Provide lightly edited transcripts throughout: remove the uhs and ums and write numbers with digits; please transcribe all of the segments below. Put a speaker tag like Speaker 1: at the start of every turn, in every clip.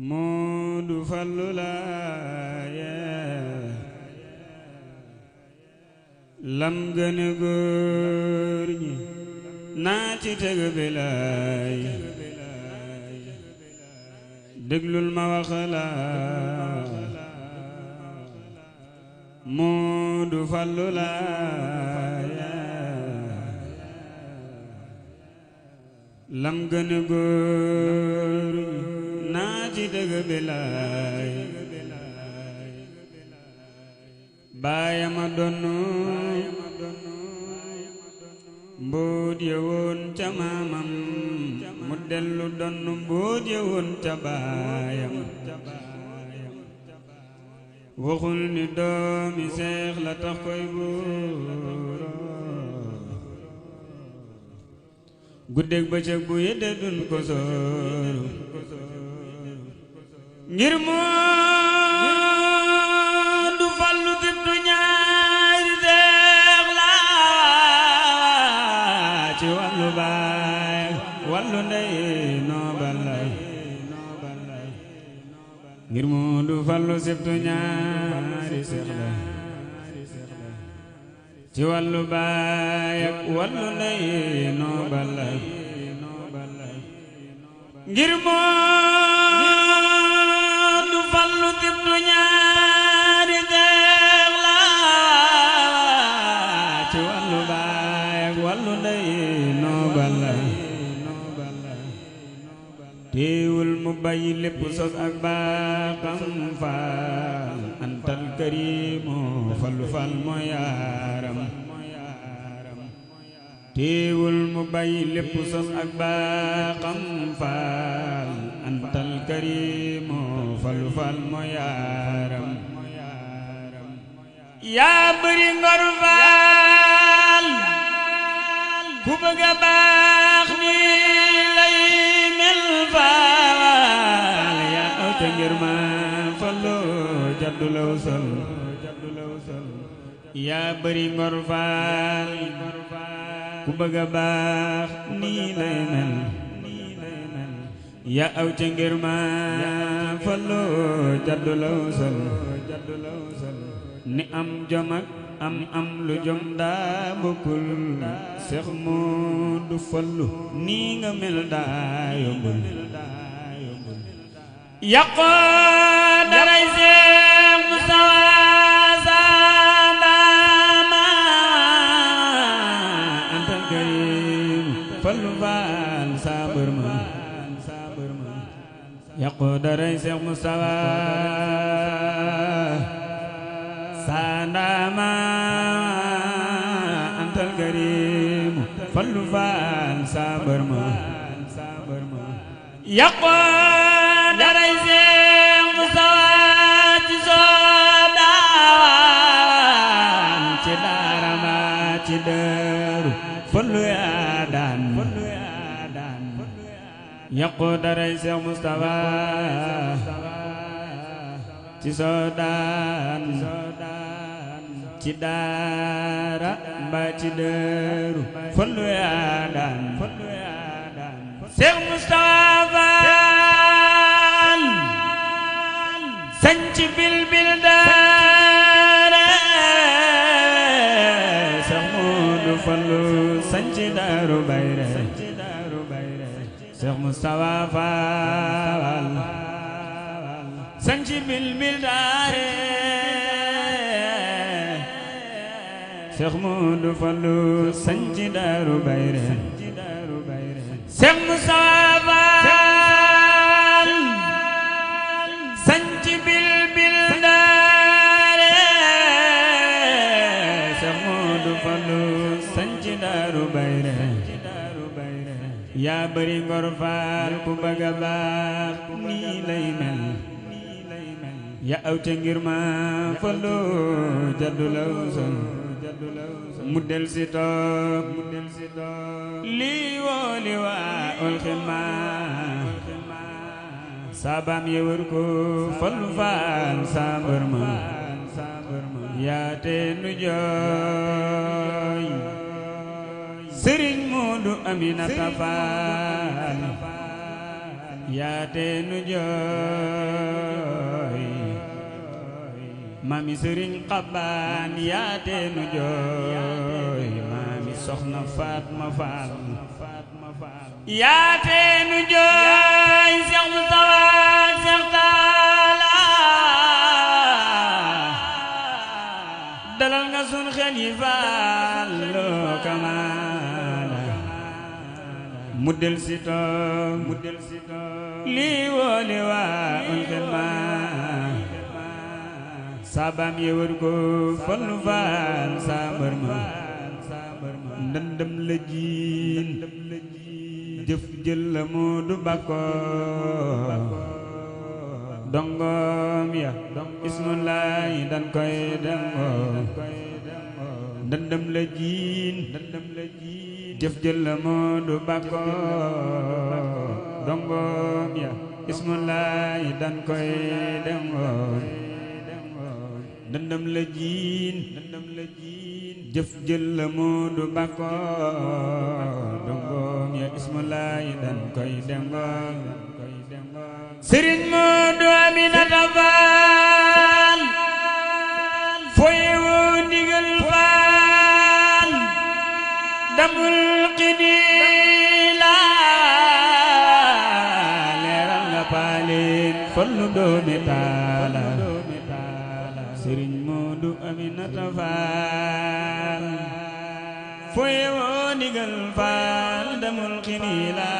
Speaker 1: Moodu Fallu laaye lam gëne góor ñi naa ci tëgg bilaay déglul ma wax la Moodu Fallu laaye lam gëne góor ñi naa ci tëgg bilaay baayama donnu mbóot ya woon ca maamam mu dellu donnu mbóot ya woon ca baayam waxul ni doomi seex la tax koy buuro guddeeg bëccëg bu yedde dun ko sooru ngir Moodu Fallu dibdu ñaari seex la ci wàllu baay wàllu ndey noo balay ngir Moodu Fallu dibdu ñaari seex la ci wàllu baay ak wàllu ndey noo balay ngir Moodu Fallu dibdu ñaari seex la ci wàllu baay ak wàllu ndey noo balay teewul mu bàyyi lépp sos ak baaxam faal antal karimu Fallu Fall mooy yaaram teewul mu bàyyi lépp sos ak baaxam faal antal karimu Fallu Fall mooy yaaram yaa bëri ngor faal ku bëgg a baax ni lay mel faal yaa aw te ngir ma Fallu jaddu law sol yaa bëri ngor faal ku bëgg a baax nii lay mel yaa aw ca ngir ma Fallu jaddu law sol ni am jom ak am lu jom daa bokkul Seex Moodu Fallu nii nga mel daa yombul yàqoo daray Seex Musaa Fallu Fall sabar ma yàqoo daray Seex Mustafa sandama antal karim Fallu Fall sabar ma yàqoo daray Seex Mustafa ci soodaan ci daara ma ci dëru Fallu yaa daan yàqoo daray Seex Mustafa ci soodaan ci daara mbaa ci dëru Fallu yaa daan Seex Mustafa sanci bilbil daara Seex Moodu Fallu sanci daaru bayre Seex Mustafa Faal sanci bilbil daare Seex Moodu Fallu sanci daaru bayre Seex Mustafa Faal sanci bilbil daare Seex Moodu Fallu sanci daaru bayre yaa bëri ngor faal ku bëgg a baax nii lay mel yaa aw ca ngir ma Fallu jaddu law sol mu del si toog lii wooli waa ol xidma saabaam ye wër ko Fallu Fall sabar ma yaa te nu jooy Sëriñ Moodu Aminata Faal yaate nu jooy mami sëriñ xabaan yaate nu jooy mami soxna Fatma Faal yaate nu jooy Seex Mustafa Seex Taala dalal nga sun xel yi faal loo kamaala mu del si toog lii wooli waa un xel maa saabaam ye wër ko fallu faal saa mbër ma ndëndëm la jiin jëf jël la mu du bakko dongom ya ismullahi dan koy dengo ndëndëm la jiin jëf jël la mu du bakko dongom ya ismullahi dan koy dengo ndëndëm la jiin jëf jël la mu du bakko dongom ya ismullahi dan koy dengo Sëriñ Moodu Aminata Faal foyewu ndigal faal damul qidila leeral nga paalin fallu doomi taala Sëriñ Moodu Aminata Faal foyewu ndigal faal damul qidila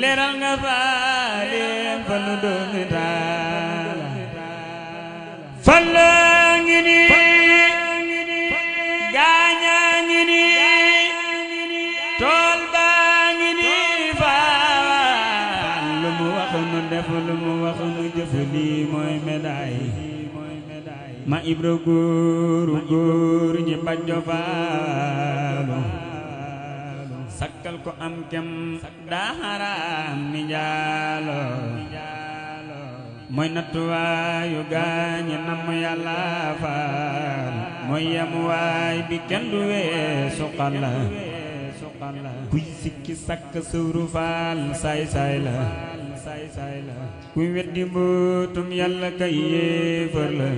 Speaker 1: leeral nga faale fallu doomi taala fallu ngi ni gaaña ngi ni tool baa ngi ni faal lu mu wax nu def lu mu wax nu jëf lii mooy médaille ma ibra góor ñi bajjo faalu sakkal ko am kem daa xaraam ni njaalo mooy nattuwaayu gaañi nam Yàlla faal mooy yamuwaay bi kenn du weesu xalla kuy sikki sakk sëwru faal saay saay la kuy weddi mbootum Yàlla kay yéefar la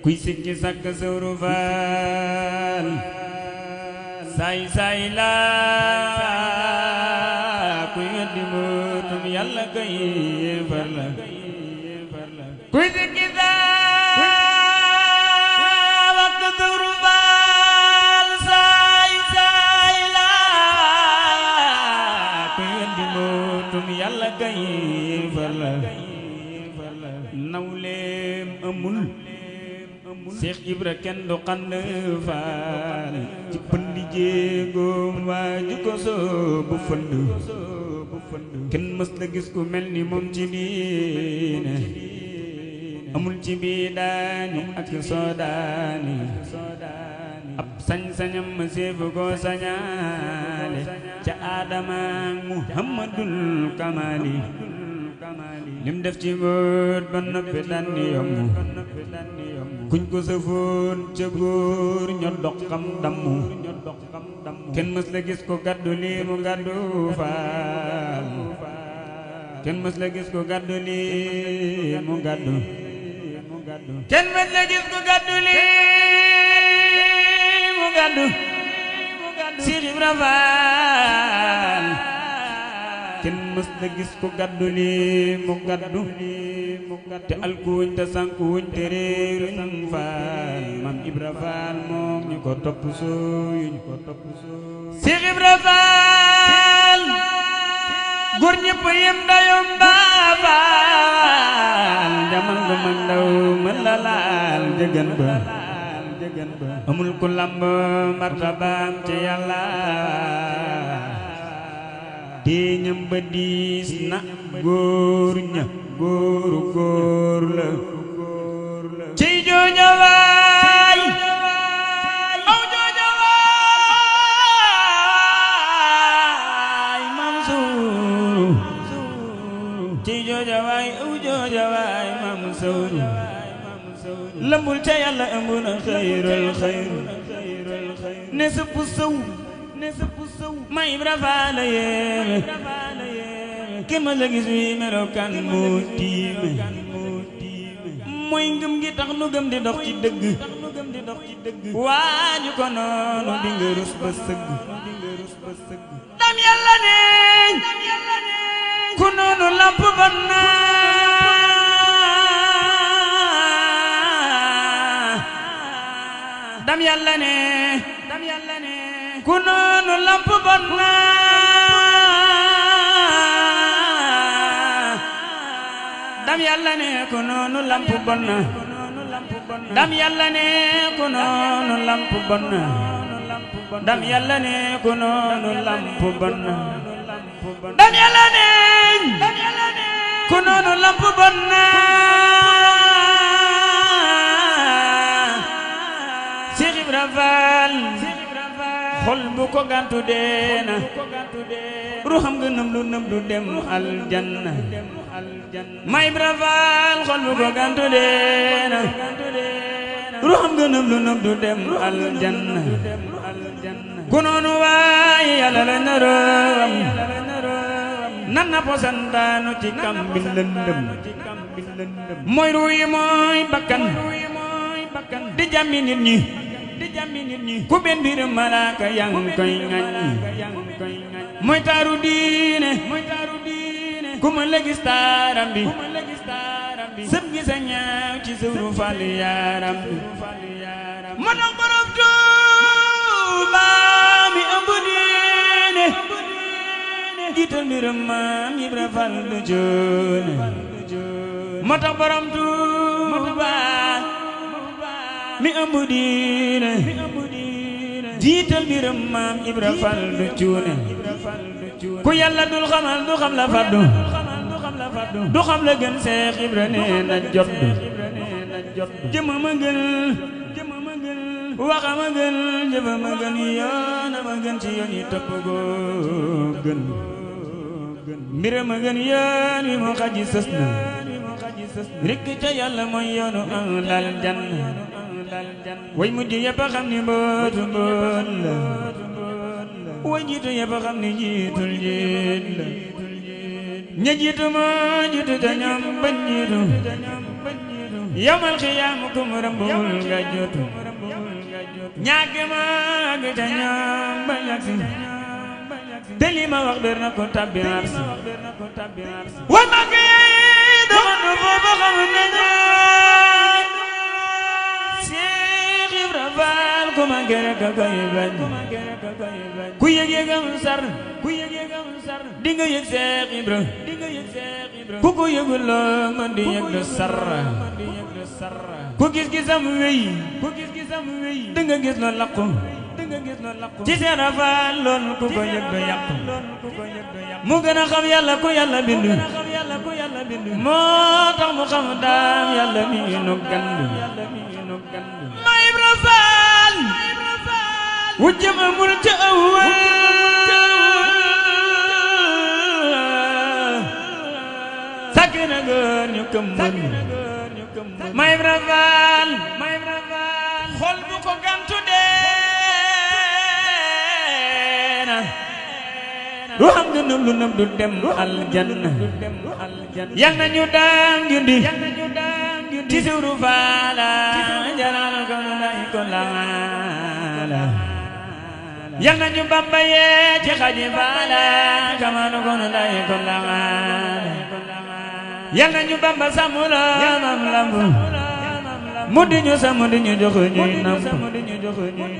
Speaker 1: kuy sikki sakk sëwru faal saay saay la kuy weddi mbootum Yàlla kay yéefar la kuy sikki saa wakk sëwru faal saay saay la kuy weddi mbootum Yàlla kay yéefar la nawleem amul Seex Ibra kenn du xand faal ci pëndi jéegoom waaju ko soobu fënd kenn mës la gis ku mel ni moom ci diine amul ci biidaani ak soodaani ab sañ-sañam ma séefu ko sañaale ca Aadama Muhammadul Kamali lim def ci góor ba noppi dandi yomb kuñ ko sëfoon ca góor ño doxam dammu kenn mës la gis ko gàddu lii mu gàddu faal kenn mës la gis ko gàddu lii mu gàddu kenn mës la gis ko gàddu lii mu gàddu Seex Ibra Faal kenn mës la gis ko gàddu lii mu gàddu te alkuuñ te sankuuñ te réeruñ faal Maam Ibra Faal moom ñu ko topp sooyuñ Seex Ibra Faal góor ñëpp yem dayom baa faal jamal gu mag ndaw mën la laal jëgën ba amul ku lamb martabaam ci Yàlla téeñam ba diis na góor ña góor la ciy jooja waay aw jooja waay Mansuuru ciy jooja waay aw jooja waay Mansuuru lambul ca Yàlla ëmb na xayrul xayr ne sëpp sëw ma Ibra Faal la yéeme kenn ma la gis wi melokaan moo tiime mooy ngëm gi tax nu gëm di dox ci dëgg waaju ko noonu di nga rus ba sëgg dam yàlla neeñ ku noonu lamp ban dam yàlla ne ku noonu lamp bon na dam yàlla ne ku noonu lamp bon na dam yàlla ne ku noonu lamp bon na dam yàlla ne ku noonu lamp bon na dam yàlla ne ku noonu lamp bon na Cheikh Ibra Faal xol bu ko gantu deena ruuxam nga nëb du dem aljanna ma Ibra Faal xol bu ko gantu deena ruuxam nga nëb du dem aljanna ku noonu waay Yàlla la naroom nan na posantaanu ci kambi lëndëm mooy ruuyi mooy bakkan di jàmmi nit ñi ku benn biir malaaka yang koy ŋaññi mooy taaru diine ku ma la gis taaram bi sëb gi sa ñaaw ci sëwru fal yaaram bi moo tax borom Tuuba mi ëmb diine jiital mbiram maam Ibra Faal du joone moo tax borom Tuuba mi ëmb diine jiital mbiram maam Ibra Faal du cuune ku Yàlla dul xamal du xam la faddu du xam la gën Seex Ibra nee na jot jëma ma gën waxa ma gën jëfa ma gën yoona ma gën ci yoon yi topp goo gën mbira ma gën yoon wi mu xaji sës na rekk ca Yàlla mooy yoonu lal janna way mujj yëpp a xam ni mbootu mboot la way jiitu yëpp a xam ni jiitul jiit la ña jiitu moo jiitu te ñoom bañ jiitu yawmal xiyaam kum rambul nga jotu ñàgg maag te ñoom bañ agsi te li ma wax dër na ko tabbi arsi way màgg yi doxandu foofu xam ne ñaay Cheikh Ibra Faal ku ma gere ka koy bañ ku yëg yëgam sar di nga yëg Cheikh Ibra ku ko yëgul loo man di yëg du sar ku gis-gisam wéy di nga gis loo laqu ci Cheikh Ibra Faal lool ku ko yëg du yàqu mu gën a xam Yàlla ku Yàlla bindu moo tax mu xam daam Yàlla mi nu gandu ma Ibra Faal wujjam amul ca awwal sàkk na gën ñu këmbal ma Ibra Faal xol bu ko gantu deena du xam nga nëb lu nëb du dem aljanna yal na ñu daan jundi ci suuru faala jalal ko nu lay ko laala yal na ñu Bamba yee ci xaji faala kamanu ko nu lay ko laala yal na ñu Bamba samula mam lambu mu di ñu sam di ñu jox ñuy namp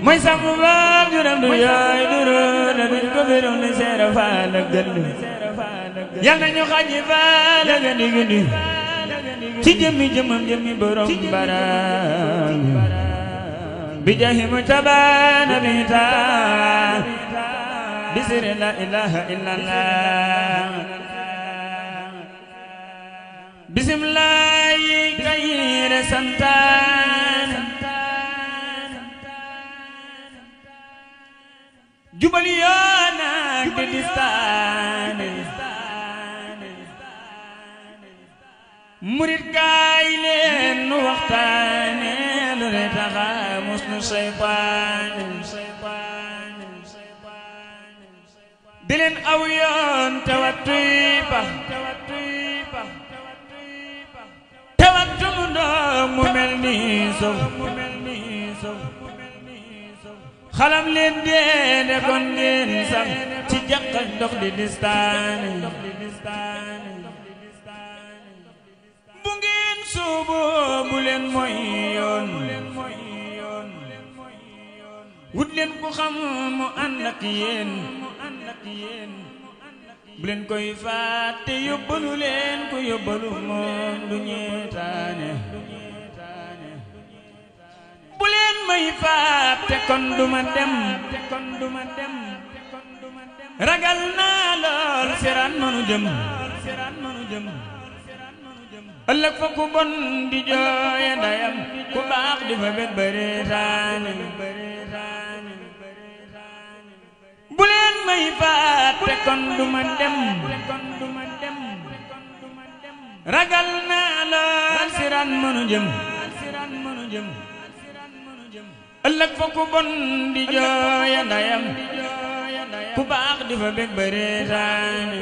Speaker 1: mooy sam baam juram du yooy duru da duñ ko birum ni Seera Faal a gënd yal na ñu xaji faala gëndi gëndi ci jëmmi borom baraan bi jaahi mujtabaa nabi taa bi sirri la ilaha illallah bismillahi kayre santaan jubal yoon ak di distaane murit kaay leen nu waxtaane lu ne taxa muslu seytaane aw yoon tawatuy ba tawatu mu ndox mu mel ni sow xalam leen dee de kon ngeen sax ci jàqal ndox di distaane bu ngeen soobo bu leen mooy yoon wut leen ku xam mu ànd ak yéen bu leen koy fàtte yóbbalu leen ko yóbbalu moom du ñeetaane bu leen may fàtte kon duma dem ragal naa lool siraan manu jëm ëllëg fa ku bon di jooye ndayam ku baax di fa bet bëreetaane bu leen may fàtte kon duma dem ragal naa lool siraan manu jëm ëllëg fa ku bon di jooya ndayam ku baax di fa bég bëreetaane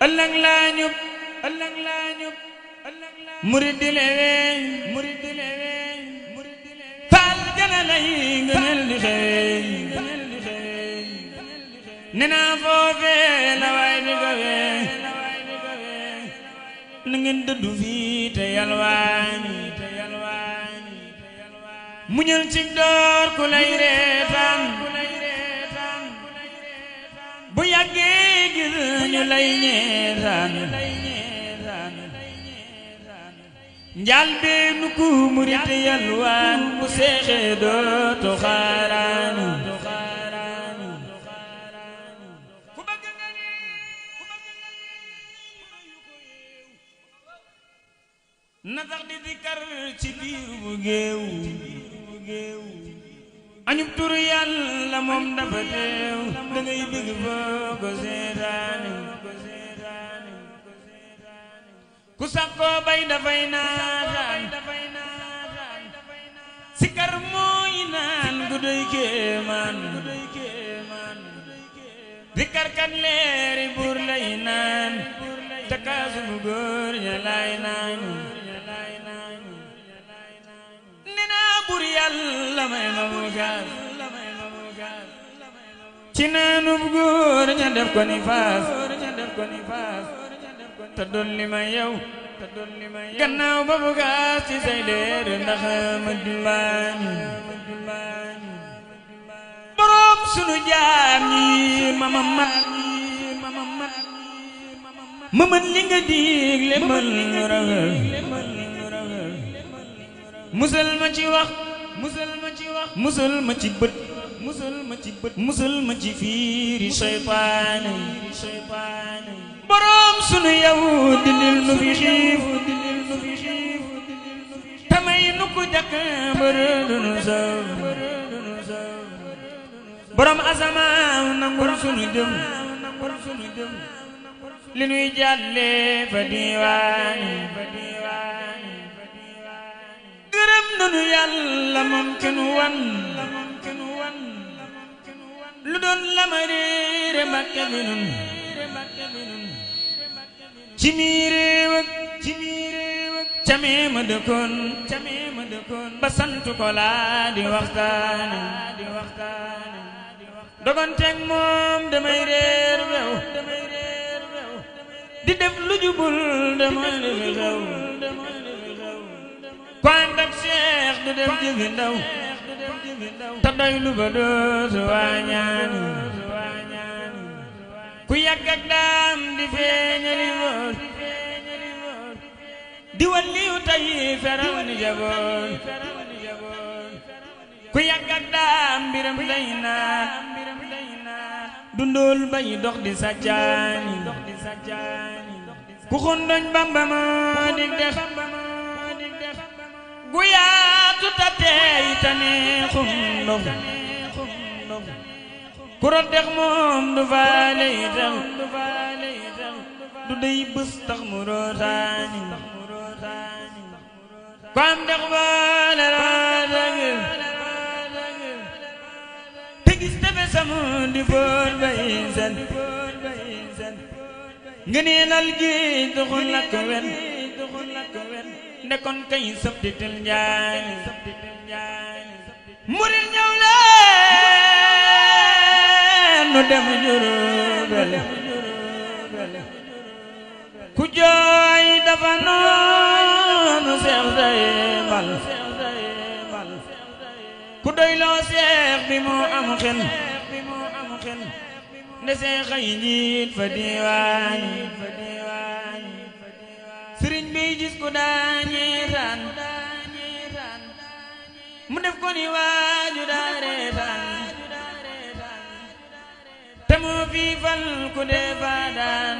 Speaker 1: ëllëg laa ñub murid di leweey faal jana lay ngëneel di xeey nenaa foofee la waay di gawee na ngeen dëddu fii te yalwaani muñal ci door ku lay reetaan bu yàggee gis ñu lay ñeetaan njaal bee nu ku murit yalwaan bu seexee dootu xaaraani na sax di dikkar ci biir bu géew añub turu yàlla moom dafa teew da ngay bëgg foo ko seetaane ku sakkoo bay dafay naataan sikar mooy naan gu doy kéemaan dikkar kat leeri buur lay naan takaasu bu góor ña lay naan bur yàlla may ma mu gaas ci naanub góor ña def ko ni faas te dolli ma yow gannaaw ba bu gaas ci say leer ndax ma dimbaani boroom sunu jaam ñi mama mat ma mën li nga digle mën ragal musal ma ci wax musal ma ci bët musal ma ci fiiri seytaane boroom sunu yow dindil nu fi xiif tamay nu ko jàkk mbërë dunu saw boroom asamaaw nangul sunu jëm li nuy jàlle fa diiwaani gërëm nanu yàlla moom kenn wan lu doon la ma réere Mbàkke bi nun ci mi réew ak camee ma dëkkoon ba sant ko laa di waxtaane dogonteeg moom damay réer bew di def lu jubul damay defi xew ko ànd ak Seex du def jëfi ndaw te doy lu ba dootu waañaani ku yàgg ak daam di feeñali woon di walliw tay feral ni jaboon ku yàgg ak daam mbiram day naan dundool bay dox di sàccaani ku xondoñ Bamba moo dig def gu yaatu ta teey ta neexum ndox ku roddex moom du faale itam du dey bés tax mu rootaani ku am dex baale raatagil te gis tefe samu di fool bay sen ngëneelal gi duxul lakk wen ndekon kay sabtitil njaay murit ñëw leen nu dem Jurbel ku jooy dafa noonu seex say bal ku doyloo seex bi moo am xel nde seex ay njiit fa diiwaan sëriñ bi gis ku daa ñeetaan mu def ko ni waaju daa reetaan te moo fiifal ku dee faadaan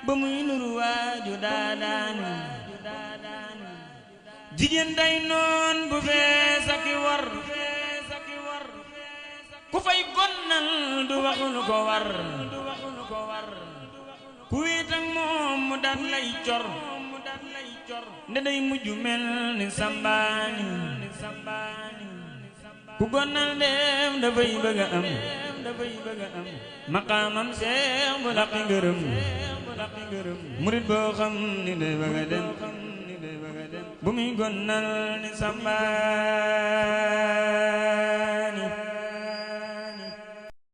Speaker 1: ba muy nuru waaju daa daanu jigéen day noon bu fees ak i war ku fay gonnal du waxul ko war ku wéet ak moom mu daan lay cor nde day mujj mel ni sambaani ku gonnal dem dafay bëgg a am maqaamam seex bu laqi ngërëm murit boo xam ni day bëgg a dem bu muy gonnal ni sambaani